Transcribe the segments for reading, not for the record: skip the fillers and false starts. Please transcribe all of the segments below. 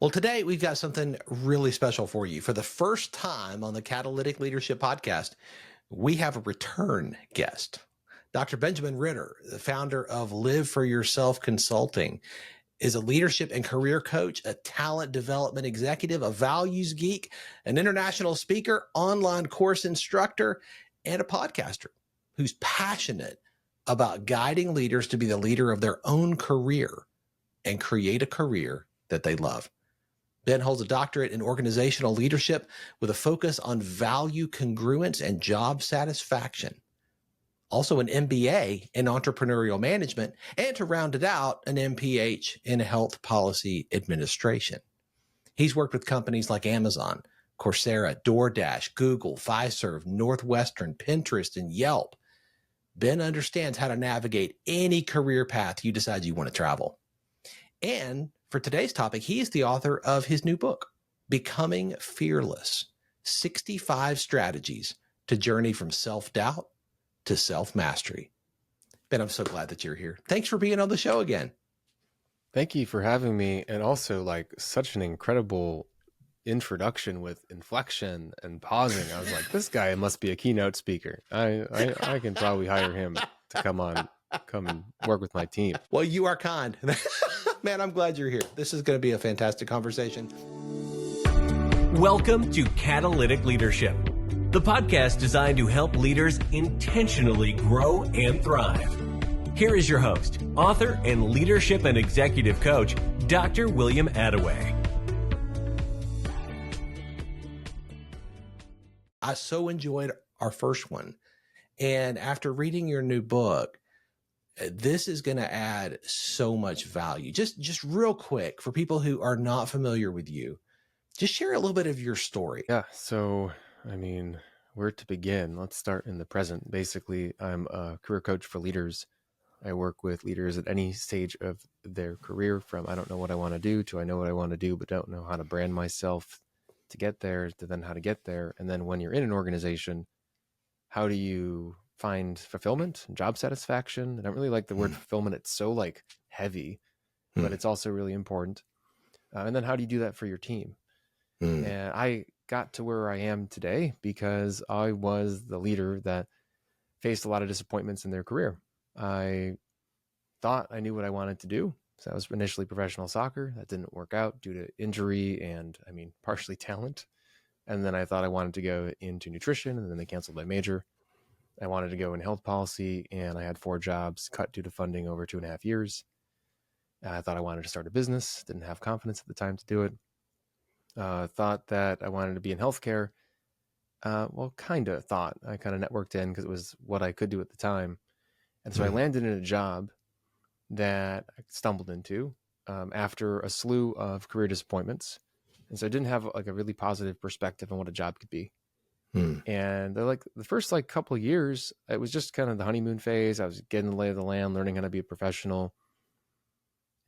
Well, today we've got something really special for you. For the first time on the Catalytic Leadership Podcast, we have a return guest. Dr. Benjamin Ritter, the founder of Live for Yourself Consulting, is a leadership and career coach, a talent development executive, a values geek, an international speaker, online course instructor, and a podcaster who's passionate about guiding leaders to be the leader of their own career and create a career that they love. Ben holds a doctorate in organizational leadership with a focus on value congruence and job satisfaction. Also an MBA in entrepreneurial management, and to round it out, an MPH in health policy administration. He's worked with companies like Amazon, Coursera, DoorDash, Google, Fiserv, Northwestern, Pinterest, and Yelp. Ben understands how to navigate any career path you decide you want to travel. And for today's topic, he is the author of his new book, Becoming Fearless, 65 Strategies to Journey from Self-Doubt to Self-Mastery. Ben, I'm so glad that you're here. Thanks for being on the show again. Thank you for having me. And also such an incredible introduction with inflection and pausing. I was like, this guy must be a keynote speaker. I can probably hire him to come and work with my team. Well, you are kind. Man, I'm glad you're here. This is going to be a fantastic conversation. Welcome to Catalytic Leadership, the podcast designed to help leaders intentionally grow and thrive. Here is your host, author, and leadership and executive coach, Dr. William Attaway. I so enjoyed our first one. And after reading your new book, this is going to add so much value. Just real quick, for people who are not familiar with you, just share a little bit of your story. Yeah. So, where to begin? Let's start in the present. Basically, I'm a career coach for leaders. I work with leaders at any stage of their career, from I don't know what I want to do to I know what I want to do, but don't know how to brand myself to get there, to then how to get there. And then when you're in an organization, how do you find fulfillment and job satisfaction? I don't really like the word fulfillment. It's so heavy, but it's also really important. And then how do you do that for your team? And I got to where I am today because I was the leader that faced a lot of disappointments in their career. I thought I knew what I wanted to do. So I was initially professional soccer. That didn't work out due to injury and partially talent. And then I thought I wanted to go into nutrition, and then they canceled my major. I wanted to go in health policy, and I had 4 jobs cut due to funding over 2.5 years. I thought I wanted to start a business, didn't have confidence at the time to do it. Thought that I wanted to be in healthcare. Kind of thought. I kind of networked in because it was what I could do at the time. And so I landed in a job that I stumbled into after a slew of career disappointments. And so I didn't have a really positive perspective on what a job could be. And they're the first couple of years, it was just kind of the honeymoon phase. I was getting the lay of the land, learning how to be a professional.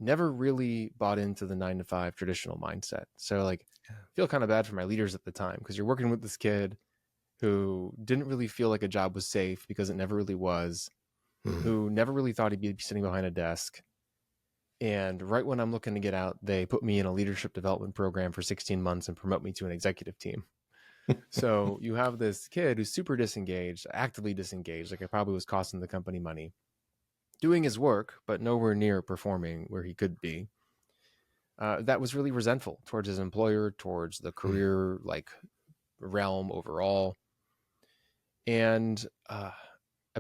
Never really bought into the 9-to-5 traditional mindset. So I feel kind of bad for my leaders at the time, because you're working with this kid who didn't really feel like a job was safe because it never really was, who never really thought he'd be sitting behind a desk. And right when I'm looking to get out, they put me in a leadership development program for 16 months and promote me to an executive team. So you have this kid who's super disengaged, actively disengaged, I probably was costing the company money, doing his work, but nowhere near performing where he could be. That was really resentful towards his employer, towards the career realm overall. And I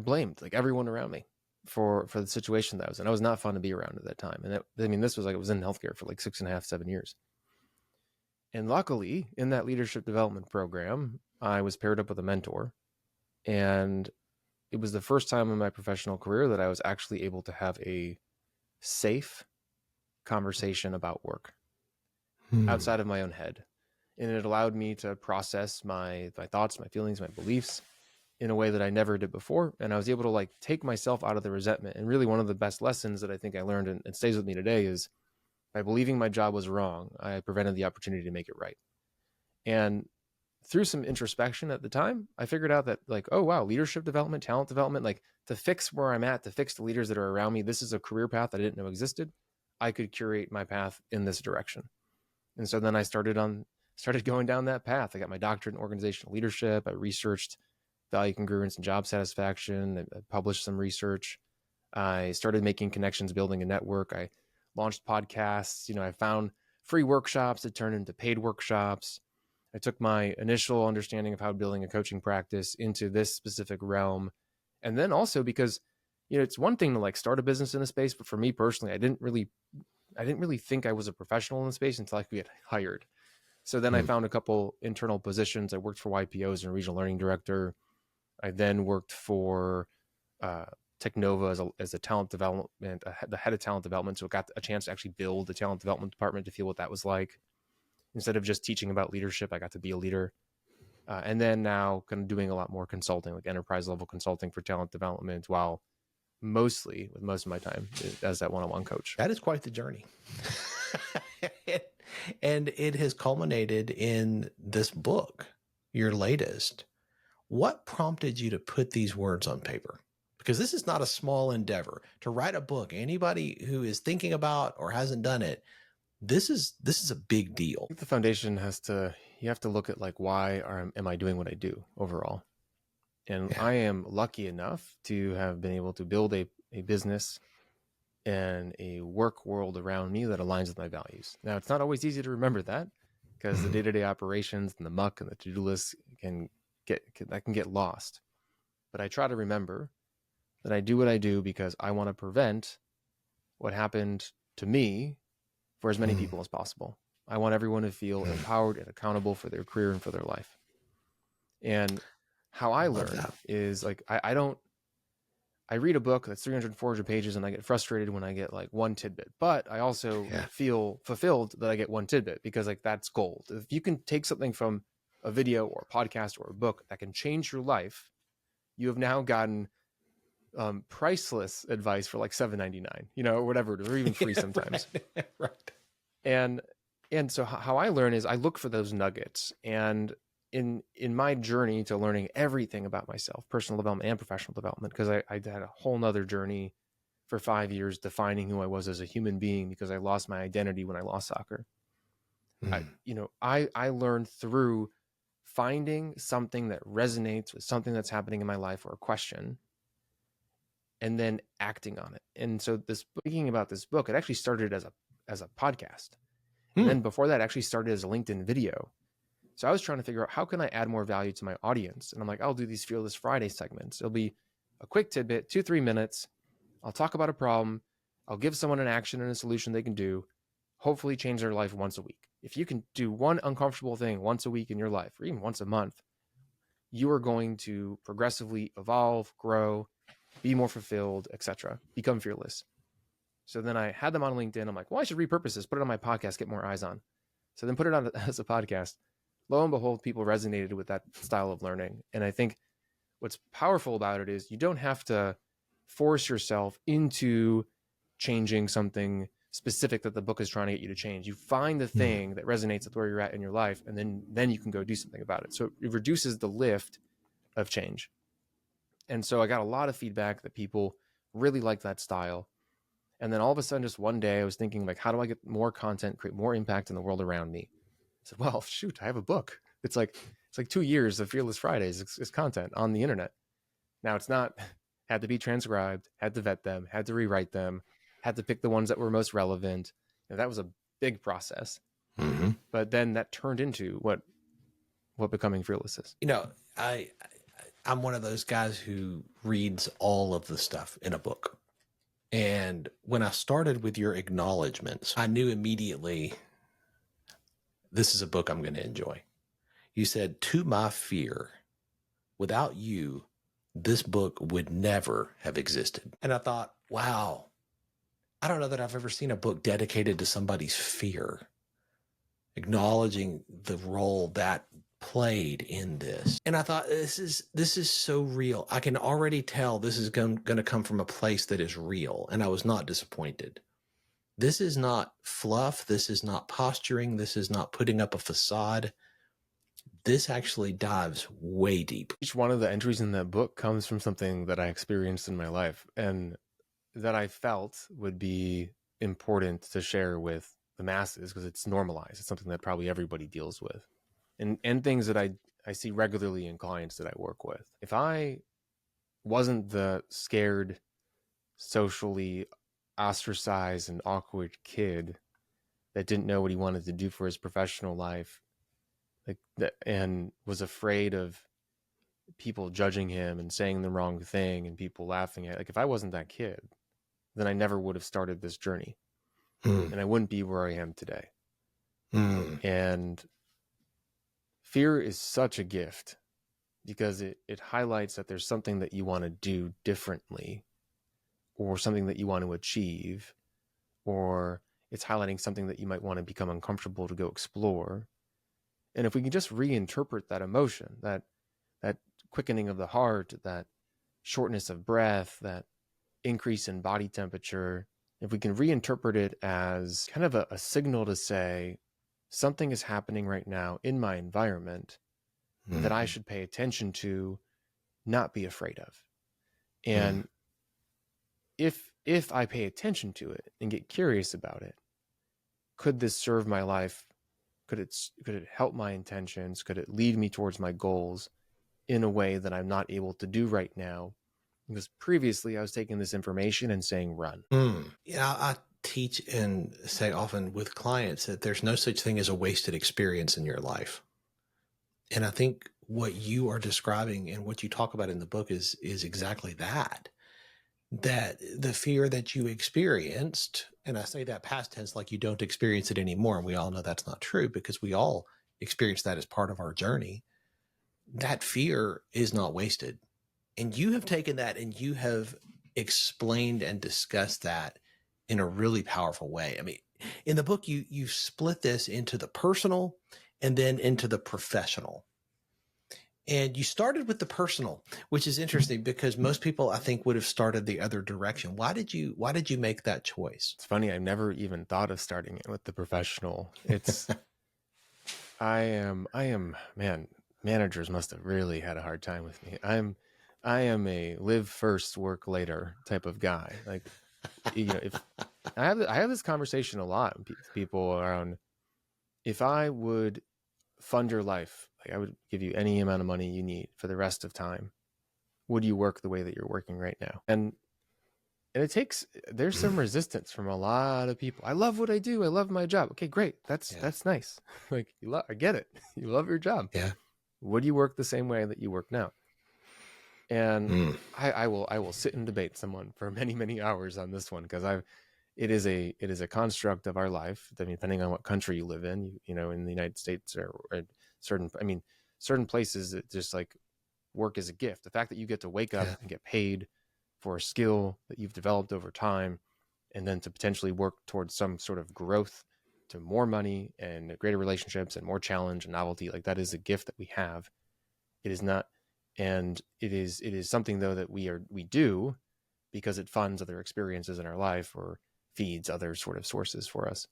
blamed everyone around me for the situation that I was in. I was not fun to be around at that time. And this was I was in healthcare for 6.5, 7 years. And luckily, in that leadership development program, I was paired up with a mentor. And it was the first time in my professional career that I was actually able to have a safe conversation about work outside of my own head. And it allowed me to process my thoughts, my feelings, my beliefs in a way that I never did before. And I was able to take myself out of the resentment. And really one of the best lessons that I think I learned and stays with me today is, by believing my job was wrong, I prevented the opportunity to make it right. And through some introspection at the time, I figured out that oh wow, leadership development, talent development, to fix where I'm at, to fix the leaders that are around me, this is a career path I didn't know existed. I could curate my path in this direction. And so then I started going down that path. I got my doctorate in organizational leadership. I researched value congruence and job satisfaction. I published some research. I started making connections, building a network. I launched podcasts. I found free workshops that turned into paid workshops. I took my initial understanding of how building a coaching practice into this specific realm. And then also because, it's one thing to like start a business in a space, but for me personally, I didn't really think I was a professional in the space until I could get hired. So then I found a couple internal positions. I worked for YPO as a regional learning director. I then worked for Technova as a talent development, the head of talent development. So I got a chance to actually build the talent development department to feel what that was like. Instead of just teaching about leadership, I got to be a leader. And then now kind of doing a lot more consulting, like enterprise level consulting for talent development, while most of my time as that one-on-one coach. That is quite the journey. And it has culminated in this book, your latest. What prompted you to put these words on paper? Because this is not a small endeavor to write a book. Anybody who is thinking about or hasn't done it, this is a big deal. I think the foundation you have to look at like, why am I doing what I do overall? And I am lucky enough to have been able to build a business and a work world around me that aligns with my values. Now, it's not always easy to remember that because the day-to-day operations and the muck and the to-do lists can get lost. But I try to remember that I do what I do because I want to prevent what happened to me for as many people as possible. I want everyone to feel empowered and accountable for their career and for their life. And how I learn is like, I read a book that's 300, 400 pages and I get frustrated when I get like one tidbit, but I also feel fulfilled that I get one tidbit because like that's gold. If you can take something from a video or a podcast or a book that can change your life, you have now gotten priceless advice for like $7.99, or whatever, or even free sometimes. Right. And so how I learn is I look for those nuggets. And in my journey to learning everything about myself, personal development and professional development, because I had a whole nother journey for 5 years defining who I was as a human being because I lost my identity when I lost soccer. I learned through finding something that resonates with something that's happening in my life or a question, and then acting on it. And so thinking about this book, it actually started as a podcast. And then before that, actually started as a LinkedIn video. So I was trying to figure out how can I add more value to my audience? And I'm like, I'll do these Fearless Friday segments. It'll be a quick tidbit, 2-3 minutes. I'll talk about a problem. I'll give someone an action and a solution they can do, hopefully change their life once a week. If you can do one uncomfortable thing once a week in your life, or even once a month, you are going to progressively evolve, grow, be more fulfilled, etc. Become fearless. So then I had them on LinkedIn. I'm like, well, I should repurpose this, put it on my podcast, get more eyes on. So then put it on as a podcast. Lo and behold, people resonated with that style of learning. And I think what's powerful about it is you don't have to force yourself into changing something specific that the book is trying to get you to change. You find the thing that resonates with where you're at in your life, and then you can go do something about it. So it reduces the lift of change. And so I got a lot of feedback that people really like that style. And then all of a sudden, just one day I was thinking like, how do I get more content, create more impact in the world around me? I said, well, shoot, I have a book. It's like 2 years of Fearless Fridays is content on the internet. Now it's not, had to be transcribed, had to vet them, had to rewrite them, had to pick the ones that were most relevant. That was a big process. But then that turned into what becoming fearless is. I'm one of those guys who reads all of the stuff in a book. And when I started with your acknowledgments, I knew immediately this is a book I'm going to enjoy. You said, to my fear, without you, this book would never have existed. And I thought, wow, I don't know that I've ever seen a book dedicated to somebody's fear, acknowledging the role that played in this. And I thought, this is so real. I can already tell this is going to come from a place that is real. And I was not disappointed. This is not fluff. This is not posturing. This is not putting up a facade. This actually dives way deep. Each one of the entries in that book comes from something that I experienced in my life and that I felt would be important to share with the masses because it's normalized. It's something that probably everybody deals with, and things that I see regularly in clients that I work with. If I wasn't the scared, socially ostracized and awkward kid that didn't know what he wanted to do for his professional life, like that, and was afraid of people judging him and saying the wrong thing and people laughing at, like, if I wasn't that kid, then I never would have started this journey, and I wouldn't be where I am today. And fear is such a gift because it highlights that there's something that you want to do differently, or something that you want to achieve, or it's highlighting something that you might want to become uncomfortable to go explore. And if we can just reinterpret that emotion, that quickening of the heart, that shortness of breath, that increase in body temperature, if we can reinterpret it as kind of a signal to say something is happening right now in my environment that I should pay attention to, not be afraid of. And if I pay attention to it and get curious about it, could this serve my life? Could it help my intentions? Could it lead me towards my goals in a way that I'm not able to do right now? Because previously I was taking this information and saying, run. Yeah, I teach and say often with clients that there's no such thing as a wasted experience in your life. And I think what you are describing and what you talk about in the book is exactly that the fear that you experienced, and I say that past tense, like you don't experience it anymore. And we all know that's not true because we all experience that as part of our journey. That fear is not wasted. And you have taken that and you have explained and discussed that in a really powerful way. I mean, in the book, you split this into the personal and then into the professional. And you started with the personal, which is interesting because most people, I think, would have started the other direction. Why did you make that choice? It's funny. I've never even thought of starting it with the professional. It's, man, managers must have really had a hard time with me. I am a live first, work later type of guy. Like, if I have this conversation a lot with people around, if I would fund your life, like I would give you any amount of money you need for the rest of time, would you work the way that you're working right now? And there's some resistance from a lot of people. I love what I do. I love my job. Okay, great. That's nice. Like, I get it. You love your job. Yeah. Would you work the same way that you work now? And I will sit and debate someone for many, many hours on this one, because it is a construct of our life. I mean, depending on what country you live in, in the United States or certain places, it's just like work is a gift. The fact that you get to wake up and get paid for a skill that you've developed over time, and then to potentially work towards some sort of growth to more money and greater relationships and more challenge and novelty, like that is a gift that we have. It is not, and it is something though that we do because it funds other experiences in our life or feeds other sort of sources for us.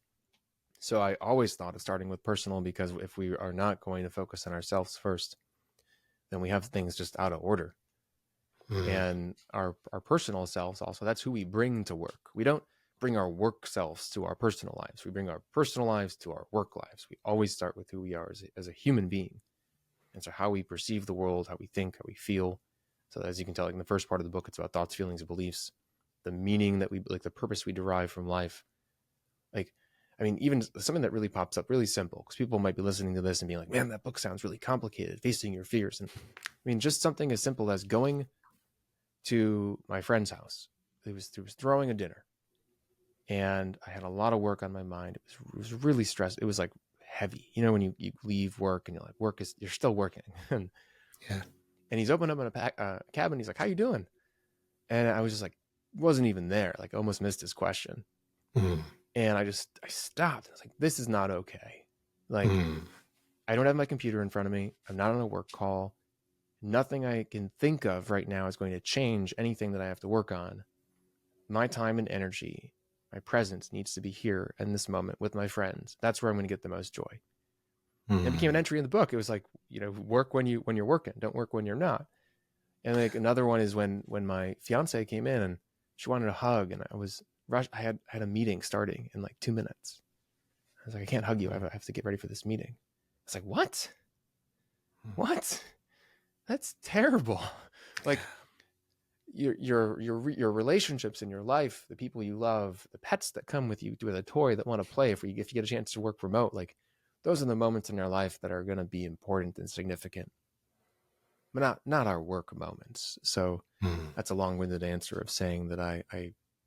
So I always thought of starting with personal, because if we are not going to focus on ourselves first, then we have things just out of order. And our personal selves also, that's who we bring to work. We don't bring our work selves to our personal lives. We bring our personal lives to our work lives. We always start with who we are as a human being. And so how we perceive the world, how we think, how we feel. So as you can tell, like in the first part of the book, it's about thoughts, feelings, and beliefs, the meaning that we, like the purpose we derive from life. Like, I mean, even something that really pops up, really simple, because people might be listening to this and being like, man, that book sounds really complicated, facing your fears. And I mean, just something as simple as going to my friend's house. He was throwing a dinner, and I had a lot of work on my mind. It was really stressed. It was like heavy, when you leave work and you're like, you're still working. And he's opened up in a cabin. He's like, how you doing? And I was just like, wasn't even there. Like, almost missed his question. And I stopped. I was like, this is not okay. Like, I don't have my computer in front of me. I'm not on a work call. Nothing I can think of right now is going to change anything that I have to work on. My time and energy, my presence needs to be here in this moment with my friends. That's where I'm going to get the most joy. It became an entry in the book. It was like, work when you're working, don't work when you're not. And like another one is when my fiance came in and she wanted a hug, and I was rushed. I had a meeting starting in like 2 minutes. I was like, I can't hug you. I have to get ready for this meeting. It's like, what? What? That's terrible. Like your relationships in your life, the people you love, the pets that come with you with a toy that want to play if you get a chance to work remote, like those are the moments in our life that are going to be important and significant, but not our work moments. So that's a long-winded answer of saying that I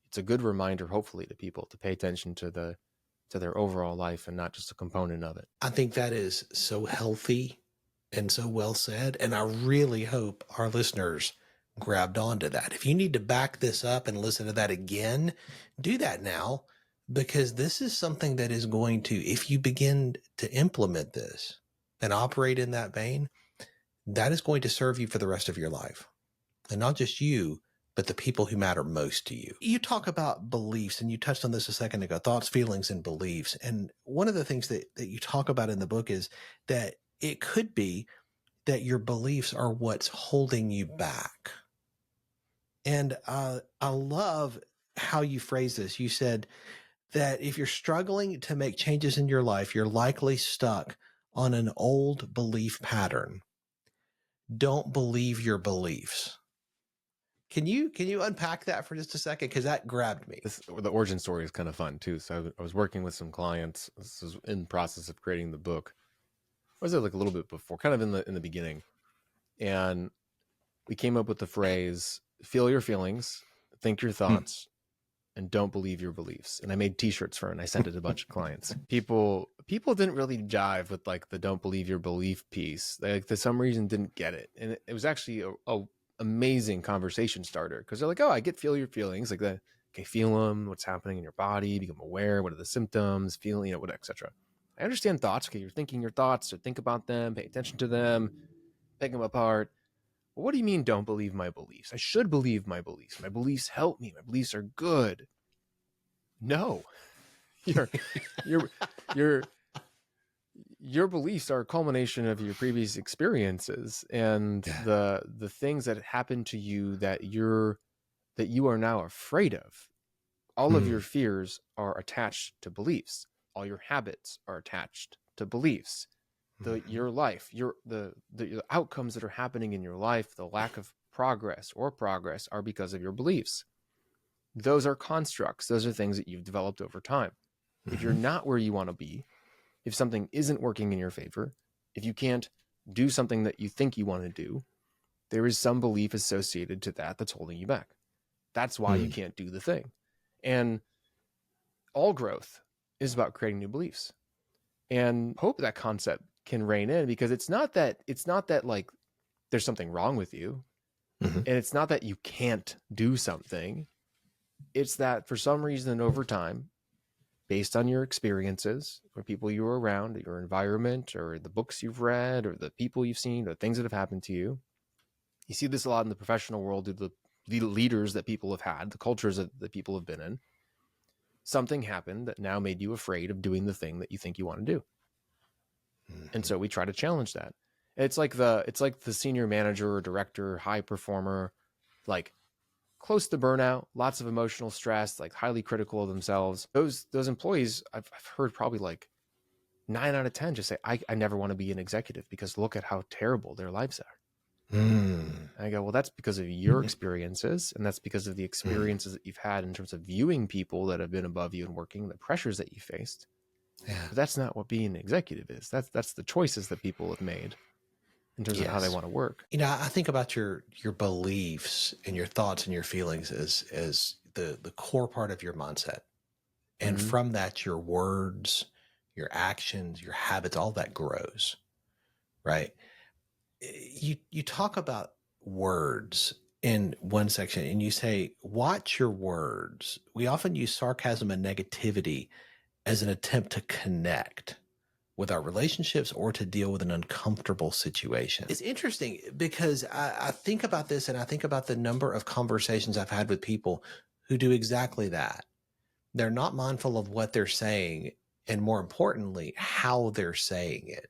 it's a good reminder, hopefully, to people to pay attention to their overall life and not just a component of it. I think that is so healthy and so well said. And I really hope our listeners grabbed onto that. If you need to back this up and listen to that again, do that now, because this is something that is going to, if you begin to implement this and operate in that vein, that is going to serve you for the rest of your life. And not just you, but the people who matter most to you. You talk about beliefs, and you touched on this a second ago, thoughts, feelings, and beliefs. And one of the things that you talk about in the book is that it could be that your beliefs are what's holding you back. And I love how you phrase this. You said that if you're struggling to make changes in your life, you're likely stuck on an old belief pattern. Don't believe your beliefs. Can you unpack that for just a second? Because that grabbed me. The origin story is kind of fun too. So I was working with some clients. This was in the process of creating the book. Was it like a little bit before, kind of in the beginning, and we came up with the phrase: "Feel your feelings, think your thoughts, and don't believe your beliefs." And I made T-shirts for it, and I sent it to a bunch of clients. People didn't really jive with like the "don't believe your belief" piece. They, like, for some reason, didn't get it, and it was actually a amazing conversation starter, because they're like, "Oh, I get feel your feelings, like that. Okay, feel them. What's happening in your body? Become aware. What are the symptoms? Feeling, what, etc." I understand thoughts. Okay, you're thinking your thoughts, so think about them, pay attention to them, pick them apart. Well, what do you mean, don't believe my beliefs? I should believe my beliefs. My beliefs help me. My beliefs are good. No, your beliefs are a culmination of your previous experiences and the things that happened to you that you are now afraid of. All of your fears are attached to beliefs. All your habits are attached to beliefs. Your life, the outcomes that are happening in your life, the lack of progress are because of your beliefs. Those are constructs. Those are things that you've developed over time. If you're not where you want to be, if something isn't working in your favor, if you can't do something that you think you want to do, there is some belief associated to that that's holding you back. That's why you can't do the thing. And all growth is about creating new beliefs. And hope that concept can rein in, because it's not that like there's something wrong with you. And it's not that you can't do something. It's that for some reason over time, based on your experiences or people you were around, your environment, or the books you've read, or the people you've seen, or things that have happened to you. You see this a lot in the professional world, due to the leaders that people have had, the cultures that people have been in. Something happened that now made you afraid of doing the thing that you think you want to do. And so we try to challenge that. It's like the senior manager or director, high performer, like close to burnout, lots of emotional stress, like highly critical of themselves. Those employees, I've heard probably like 9 out of 10 just say, I never want to be an executive because look at how terrible their lives are. And I go, well, that's because of your experiences. And that's because of the experiences that you've had in terms of viewing people that have been above you and working, the pressures that you faced. Yeah. But that's not what being an executive is. That's the choices that people have made in terms of how they want to work. I think about your beliefs and your thoughts and your feelings as the core part of your mindset. And from that, your words, your actions, your habits, all that grows, right? You talk about words in one section and you say, watch your words. We often use sarcasm and negativity as an attempt to connect with our relationships or to deal with an uncomfortable situation. It's interesting because I think about this, and I think about the number of conversations I've had with people who do exactly that. They're not mindful of what they're saying, and more importantly, how they're saying it.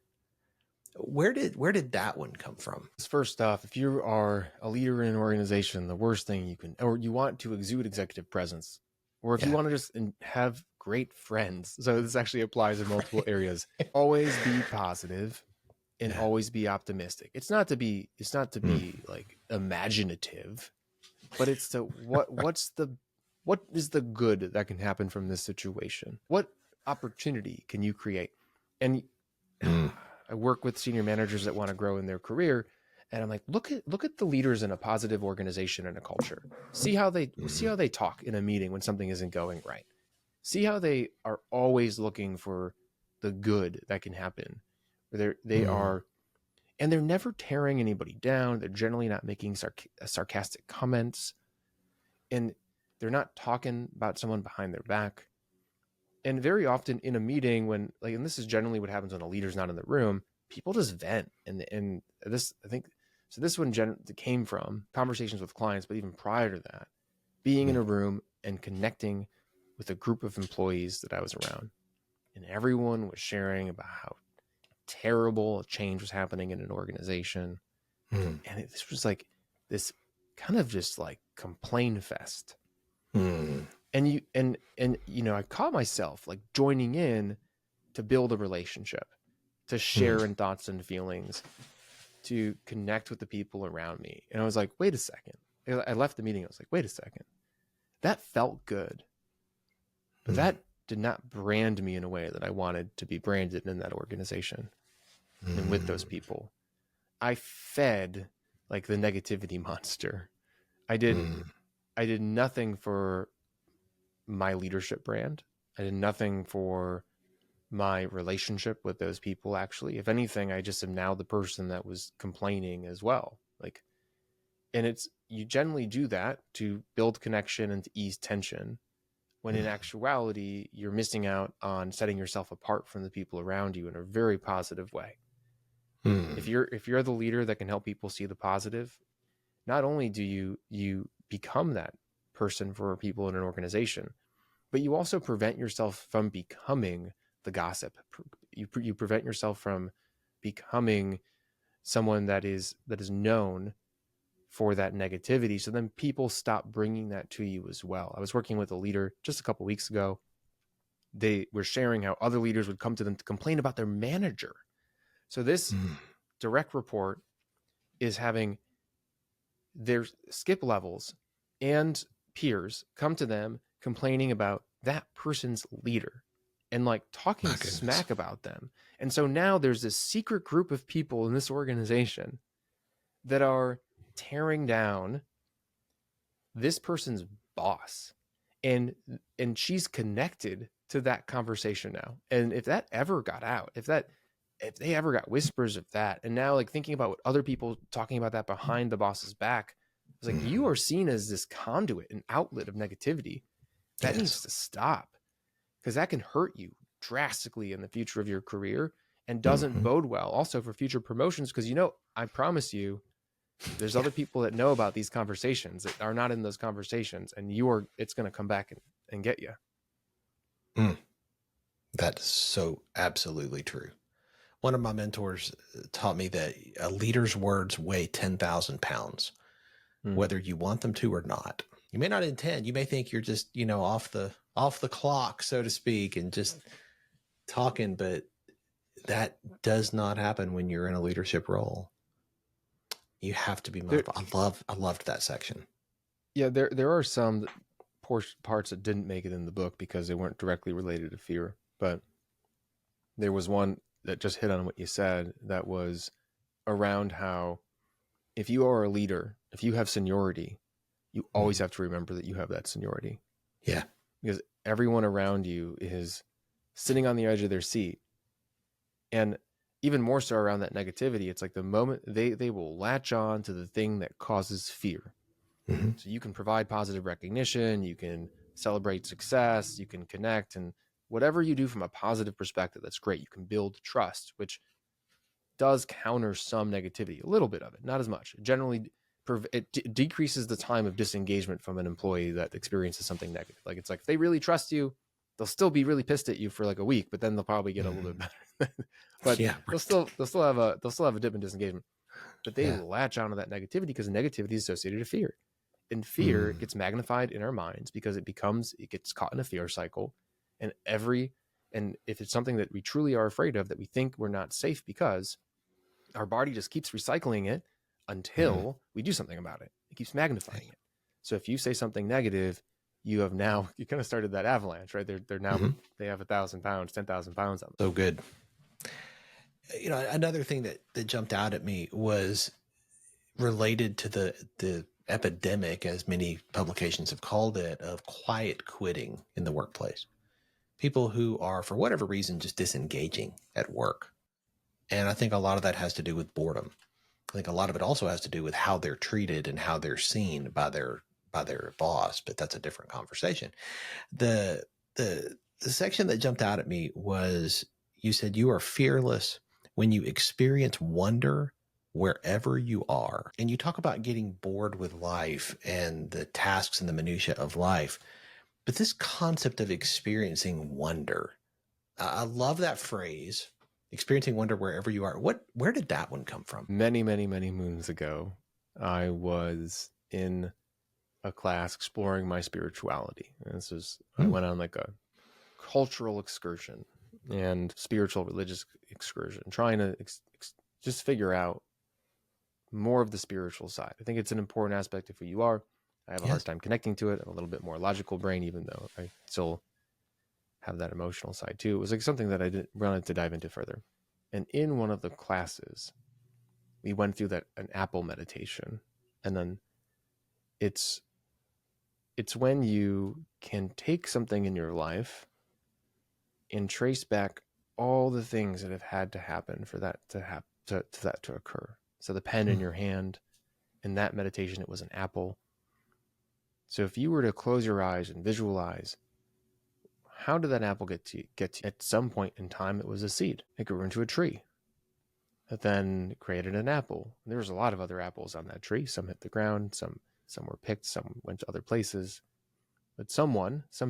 Where did that one come from? First off, if you are a leader in an organization, the worst thing you can, or you want to exude executive presence, or if you want to just have great friends. So this actually applies in multiple areas. Always be positive and always be optimistic. It's not to be like imaginative, but it's to what is the good that can happen from this situation? What opportunity can you create? And I work with senior managers that want to grow in their career, and I'm like, look at the leaders in a positive organization and a culture. See how they talk in a meeting when something isn't going right. See how they are always looking for the good that can happen. They are, and they're never tearing anybody down. They're generally not making sarcastic comments, and they're not talking about someone behind their back. And very often in a meeting when and this is generally what happens when a leader's not in the room, people just vent. And this, I think, so this one came from conversations with clients, but even prior to that, being in a room and connecting with a group of employees that I was around, and everyone was sharing about how terrible a change was happening in an organization. And this was like this kind of just like complain fest. And I caught myself like joining in to build a relationship, to share in thoughts and feelings, to connect with the people around me. And I was like, wait a second. I left the meeting. I was like, wait a second. That felt good, but that did not brand me in a way that I wanted to be branded in that organization and with those people. I fed like the negativity monster. I did nothing for my leadership brand. I did nothing for my relationship with those people. Actually, if anything, I just am now the person that was complaining as well. And you generally do that to build connection and to ease tension, when in actuality, you're missing out on setting yourself apart from the people around you in a very positive way. If you're the leader that can help people see the positive, not only do you become that person for people in an organization, but you also prevent yourself from becoming the gossip. You prevent yourself from becoming someone that is known for that negativity. So then people stop bringing that to you as well. I was working with a leader just a couple of weeks ago. They were sharing how other leaders would come to them to complain about their manager. So this direct report is having their skip levels and peers come to them complaining about that person's leader and like talking smack about them. And so now there's this secret group of people in this organization that are tearing down this person's boss, and she's connected to that conversation now. And if that ever got out, if they ever got whispers of that, and now like thinking about what other people talking about that behind the boss's back, it's like you are seen as this conduit, an outlet of negativity that needs to stop, because that can hurt you drastically in the future of your career and doesn't bode well also for future promotions. Because I promise you, there's other people that know about these conversations that are not in those conversations, and it's going to come back and get you. That is so absolutely true. One of my mentors taught me that a leader's words weigh 10,000 pounds, whether you want them to or not. You may not intend. You may think you're just, off the clock, so to speak, and just talking, but that does not happen when you're in a leadership role. You have to be mindful. I loved that section. Yeah, there are some parts that didn't make it in the book because they weren't directly related to fear, but there was one that just hit on what you said, that was around how if you are a leader, if you have seniority, you always have to remember that you have that seniority. Yeah. Because everyone around you is sitting on the edge of their seat. And even more so around that negativity, it's like the moment they will latch on to the thing that causes fear. So you can provide positive recognition, you can celebrate success, you can connect, and whatever you do from a positive perspective, that's great. You can build trust, which does counter some negativity, a little bit of it, not as much. Generally, it decreases the time of disengagement from an employee that experiences something negative. Like, it's like, if they really trust you, they'll still be really pissed at you for like a week, but then they'll probably get a little bit better. But they'll still have a dip in disengagement. But they latch onto that negativity because negativity is associated to fear. And fear gets magnified in our minds because it gets caught in a fear cycle. And if it's something that we truly are afraid of, that we think we're not safe because, our body just keeps recycling it until we do something about it. It keeps magnifying it. So if you say something negative, you kind of started that avalanche, right? They're now, they have 1,000 pounds, 10,000 pounds on them. So good. Another thing that jumped out at me was related to the epidemic, as many publications have called it, of quiet quitting in the workplace. People who are, for whatever reason, just disengaging at work. And I think a lot of that has to do with boredom. I think a lot of it also has to do with how they're treated and how they're seen by their boss, but that's a different conversation. The section that jumped out at me was, you said you are fearless when you experience wonder wherever you are. And you talk about getting bored with life and the tasks and the minutia of life. But this concept of experiencing wonder, I love that phrase, experiencing wonder wherever you are. Where did that one come from? Many, many, many moons ago, I was in a class exploring my spirituality. And I went on like a cultural excursion and spiritual religious excursion, trying to just figure out more of the spiritual side. I think it's an important aspect of who you are. I have a hard time connecting to it. I'm a little bit more logical brain, even though I still have that emotional side too. It was like something that I wanted to dive into further. And in one of the classes, we went through an apple meditation. And then it's when you can take something in your life and trace back all the things that have had to happen for that to occur. So the pen in your hand, in that meditation, it was an apple. So if you were to close your eyes and visualize, how did that apple get to you? At some point in time, it was a seed. It grew into a tree. It then created an apple. There was a lot of other apples on that tree. Some hit the ground, some were picked, some went to other places. But some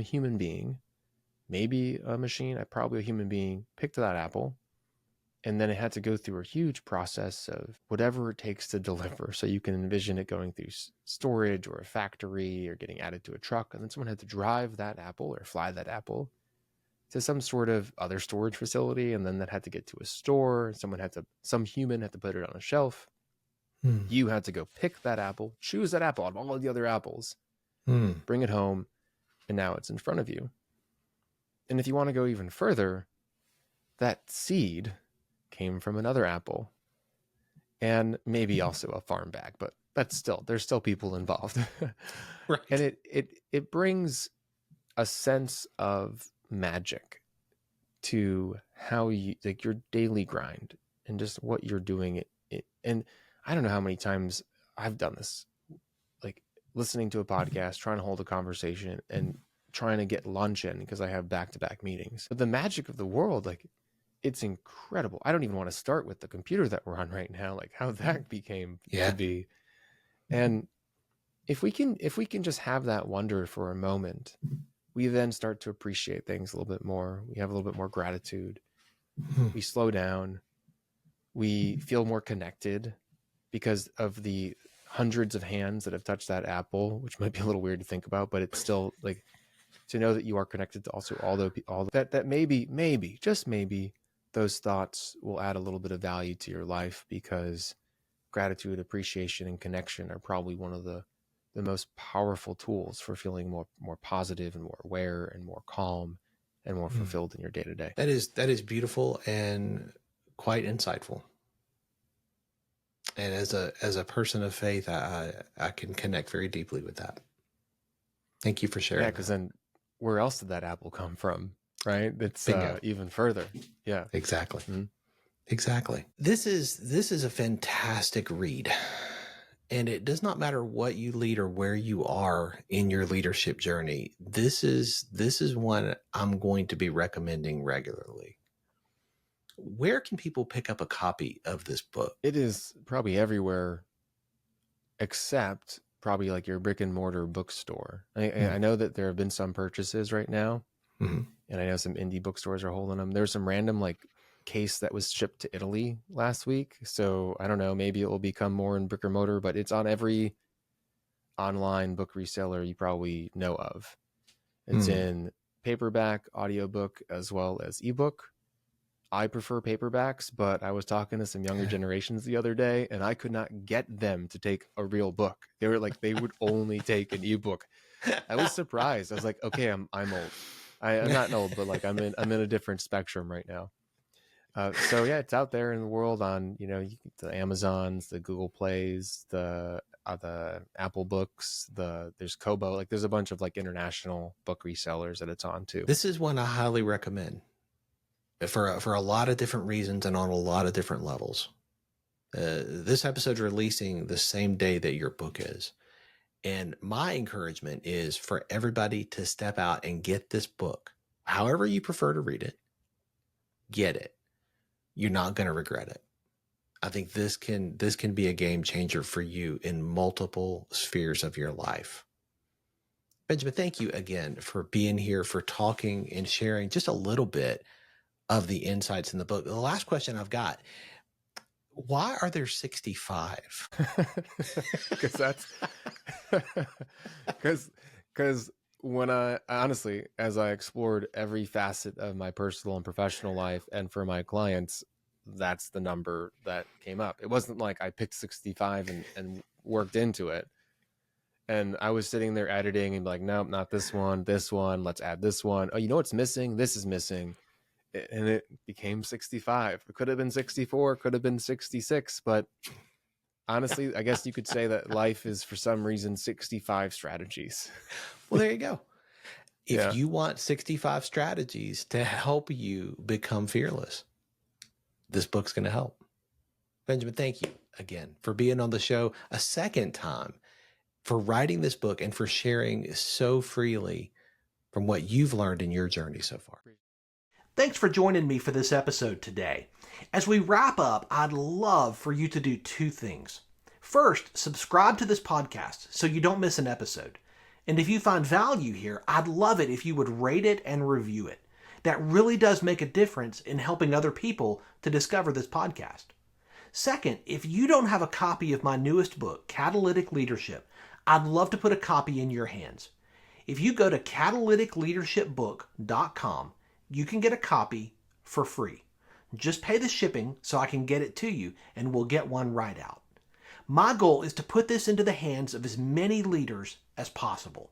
human being, maybe a machine, probably a human being, picked that apple. And then it had to go through a huge process of whatever it takes to deliver. So you can envision it going through storage or a factory or getting added to a truck. And then someone had to drive that apple or fly that apple to some sort of other storage facility. And then that had to get to a store. Some human had to put it on a shelf. You had to go pick that apple, choose that apple out of all of the other apples, bring it home. And now it's in front of you. And if you want to go even further, that seed came from another apple, and maybe also a farm bag, but there's still people involved. Right. And it brings a sense of magic to how you, like, your daily grind and just what you're doing. And I don't know how many times I've done this, like listening to a podcast, trying to hold a conversation and trying to get lunch in because I have back-to-back meetings. But the magic of the world, like, it's incredible. I don't even want to start with the computer that we're on right now, like how that became to be. And if we can just have that wonder for a moment, we then start to appreciate things a little bit more. We have a little bit more gratitude. We slow down. We feel more connected because of the hundreds of hands that have touched that apple, which might be a little weird to think about, but it's still like, to know that you are connected to also all that maybe, just maybe, those thoughts will add a little bit of value to your life, because gratitude, appreciation, and connection are probably one of the most powerful tools for feeling more positive and more aware and more calm and more fulfilled in your day to day. That is beautiful and quite insightful. And as a person of faith, I can connect very deeply with that. Thank you for sharing. Yeah, because then where else did that apple come from? Right? That's even further. Yeah, exactly. Exactly. This is a fantastic read, and it does not matter what you lead or where you are in your leadership journey. This is one I'm going to be recommending regularly. Where can people pick up a copy of this book? It is probably everywhere, except probably like your brick and mortar bookstore. I know that there have been some purchases right now. And I know some indie bookstores are holding them. There's some random like case that was shipped to Italy last week. So I don't know, maybe it will become more in brick and mortar, but it's on every online book reseller you probably know of. It's in paperback, audiobook, as well as ebook. I prefer paperbacks, but I was talking to some younger generations the other day, and I could not get them to take a real book. They were like, they would only take an ebook. I was surprised. I was like, okay, I'm old. I'm not old, but like I'm in a different spectrum right now. So yeah, it's out there in the world on, the Amazons, the Google Plays, the Apple Books, there's Kobo, like there's a bunch of like international book resellers that it's on too. This is one I highly recommend for a lot of different reasons and on a lot of different levels. This episode's releasing the same day that your book is. And my encouragement is for everybody to step out and get this book. However you prefer to read it, get it. You're not going to regret it. I think this can be a game changer for you in multiple spheres of your life. Benjamin, thank you again for being here, for talking and sharing just a little bit of the insights in the book. The last question I've got, why are there 65? Because when I honestly, as I explored every facet of my personal and professional life, and for my clients, that's the number that came up. It wasn't like I picked 65 and worked into it. And I was sitting there editing and like, nope, not this one, let's add this one. Oh, you know what's missing? This is missing. And it became 65. It could have been 64, could have been 66. But honestly, I guess you could say that life is, for some reason, 65 strategies. Well, there you go. If you want 65 strategies to help you become fearless, this book's going to help. Benjamin, thank you again for being on the show a second time, for writing this book, and for sharing so freely from what you've learned in your journey so far. Thanks for joining me for this episode today. As we wrap up, I'd love for you to do two things. First, subscribe to this podcast so you don't miss an episode. And if you find value here, I'd love it if you would rate it and review it. That really does make a difference in helping other people to discover this podcast. Second, if you don't have a copy of my newest book, Catalytic Leadership, I'd love to put a copy in your hands. If you go to catalyticleadershipbook.com, you can get a copy for free. Just pay the shipping so I can get it to you, and we'll get one right out. My goal is to put this into the hands of as many leaders as possible.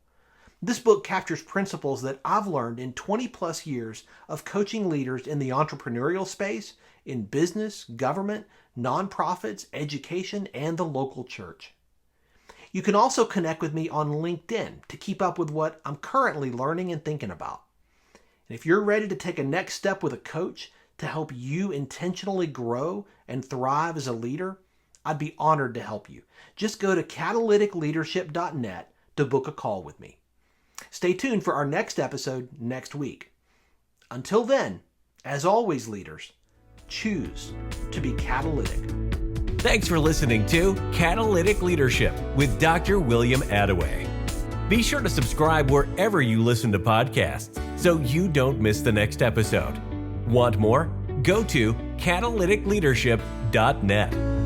This book captures principles that I've learned in 20 plus years of coaching leaders in the entrepreneurial space, in business, government, nonprofits, education, and the local church. You can also connect with me on LinkedIn to keep up with what I'm currently learning and thinking about. And if you're ready to take a next step with a coach to help you intentionally grow and thrive as a leader, I'd be honored to help you. Just go to catalyticleadership.net to book a call with me. Stay tuned for our next episode next week. Until then, as always, leaders, choose to be catalytic. Thanks for listening to Catalytic Leadership with Dr. William Attaway. Be sure to subscribe wherever you listen to podcasts so you don't miss the next episode. Want more? Go to catalyticleadership.net.